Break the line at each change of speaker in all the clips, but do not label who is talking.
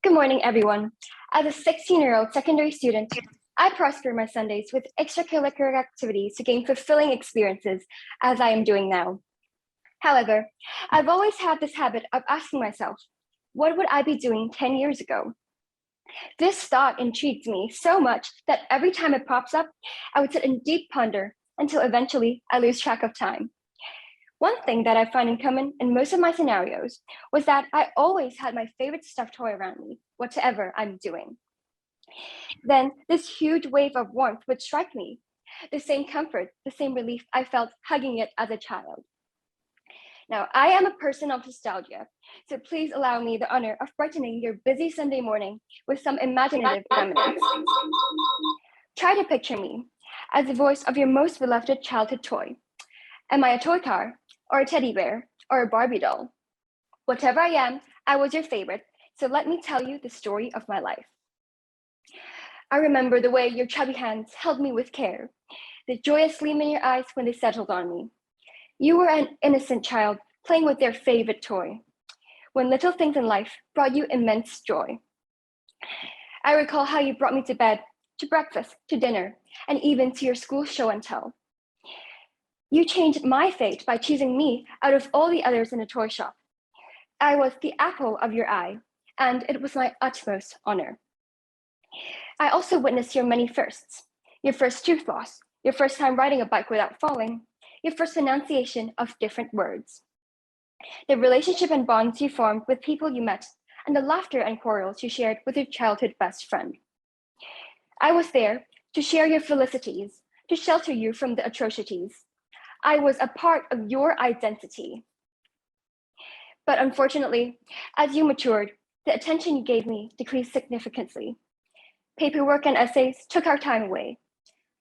Good morning, everyone. As a 16-year-old secondary student, I prosper my Sundays with extracurricular activities to gain fulfilling experiences as I am doing now. However, I've always had this habit of asking myself, what would I be doing 10 years ago? This thought intrigues me so much that every time it pops up, I would sit in deep ponder until eventually I lose track of time. One thing that I find in common in most of my scenarios was that I always had my favorite stuffed toy around me, whatever I'm doing. Then this huge wave of warmth would strike me, the same comfort, the same relief I felt hugging it as a child. Now, I am a person of nostalgia, so please allow me the honor of brightening your busy Sunday morning with some imaginative remnants. Try to picture me as the voice of your most beloved childhood toy. Am I a toy car, or a teddy bear, or a Barbie doll? Whatever I am, I was your favorite, so let me tell you the story of my life. I remember the way your chubby hands held me with care, the joyous gleam in your eyes when they settled on me. You were an innocent child playing with their favorite toy, when little things in life brought you immense joy. I recall how you brought me to bed, to breakfast, to dinner, and even to your school show and tell. You changed my fate by choosing me out of all the others in the toy shop. I was the apple of your eye, and it was my utmost honor. I also witnessed your many firsts, your first tooth loss, your first time riding a bike without falling, your first pronunciation of different words, the relationship and bonds you formed with people you met, and the laughter and quarrels you shared with your childhood best friend. I was there to share your felicities, to shelter you from the atrocities. I was a part of your identity. But unfortunately, as you matured, the attention you gave me decreased significantly. Paperwork and essays took our time away.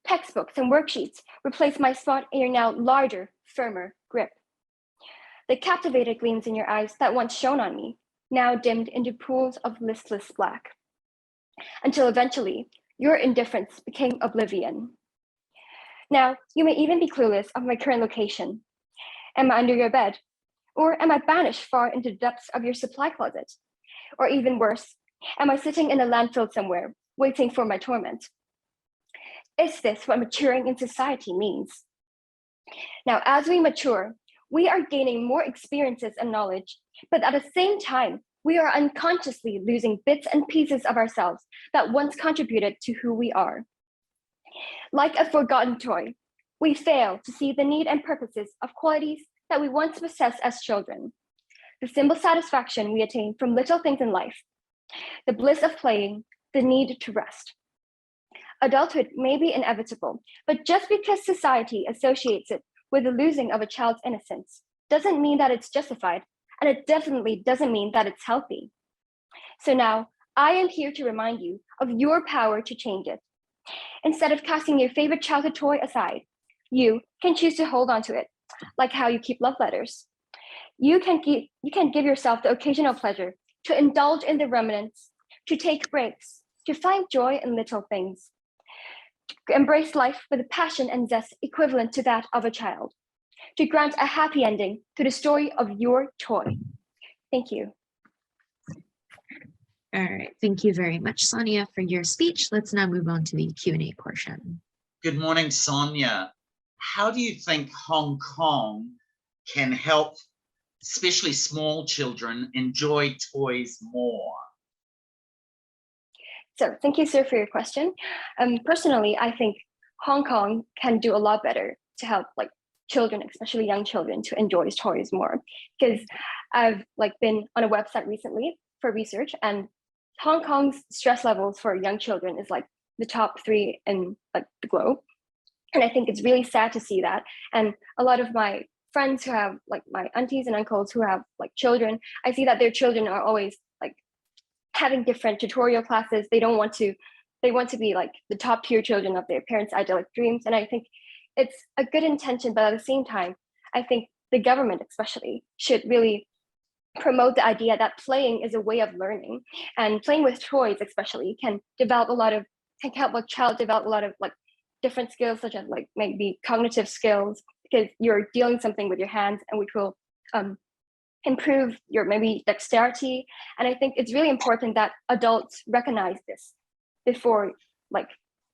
Textbooks and worksheets replaced my spot in your now larger, firmer grip. The captivated gleams in your eyes that once shone on me now dimmed into pools of listless black, until eventually your indifference became oblivion. Now, you may even be clueless of my current location. Am I under your bed? Or am I banished far into the depths of your supply closet? Or even worse, am I sitting in a landfill somewhere, waiting for my torment? Is this what maturing in society means? Now, as we mature, we are gaining more experiences and knowledge, but at the same time, we are unconsciously losing bits and pieces of ourselves that once contributed to who we are. Like a forgotten toy, we fail to see the need and purposes of qualities that we once possessed as children, the simple satisfaction we attain from little things in life, the bliss of playing, the need to rest. Adulthood may be inevitable, but just because society associates it with the losing of a child's innocence doesn't mean that it's justified, and it definitely doesn't mean that it's healthy. So now, I am here to remind you of your power to change it. Instead of casting your favorite childhood toy aside, you can choose to hold on to it, like how you keep love letters. You can give yourself the occasional pleasure to indulge in the remnants, to take breaks, to find joy in little things, to embrace life with a passion and zest equivalent to that of a child, to grant a happy ending to the story of your toy. Thank you.
All right, thank you very much, Sonia, for your speech. Let's now move on to the Q&A portion.
Good morning, Sonia. How do you think Hong Kong can help, especially small children, enjoy toys more?
So thank you, sir, for your question. Personally, I think Hong Kong can do a lot better to help children, especially young children, to enjoy toys more. Because I've been on a website recently for research, and Hong Kong's stress levels for young children is the top 3 in the globe. And I think it's really sad to see that. And a lot of my friends who have my aunties and uncles who have children, I see that their children are always having different tutorial classes. They want to be the top tier children of their parents' idyllic dreams. And I think it's a good intention, but at the same time, I think the government especially should really promote the idea that playing is a way of learning, and playing with toys especially can help a child develop a lot of different skills, such as maybe cognitive skills, because you're dealing something with your hands, and which will improve your maybe dexterity. And I think it's really important that adults recognize this before like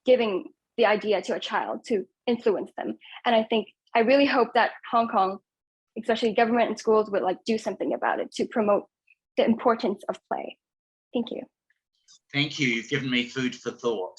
giving the idea to a child to influence them. And I really hope that Hong Kong, especially government and schools, would like do something about it to promote the importance of play. Thank you.
Thank you. You've given me food for thought.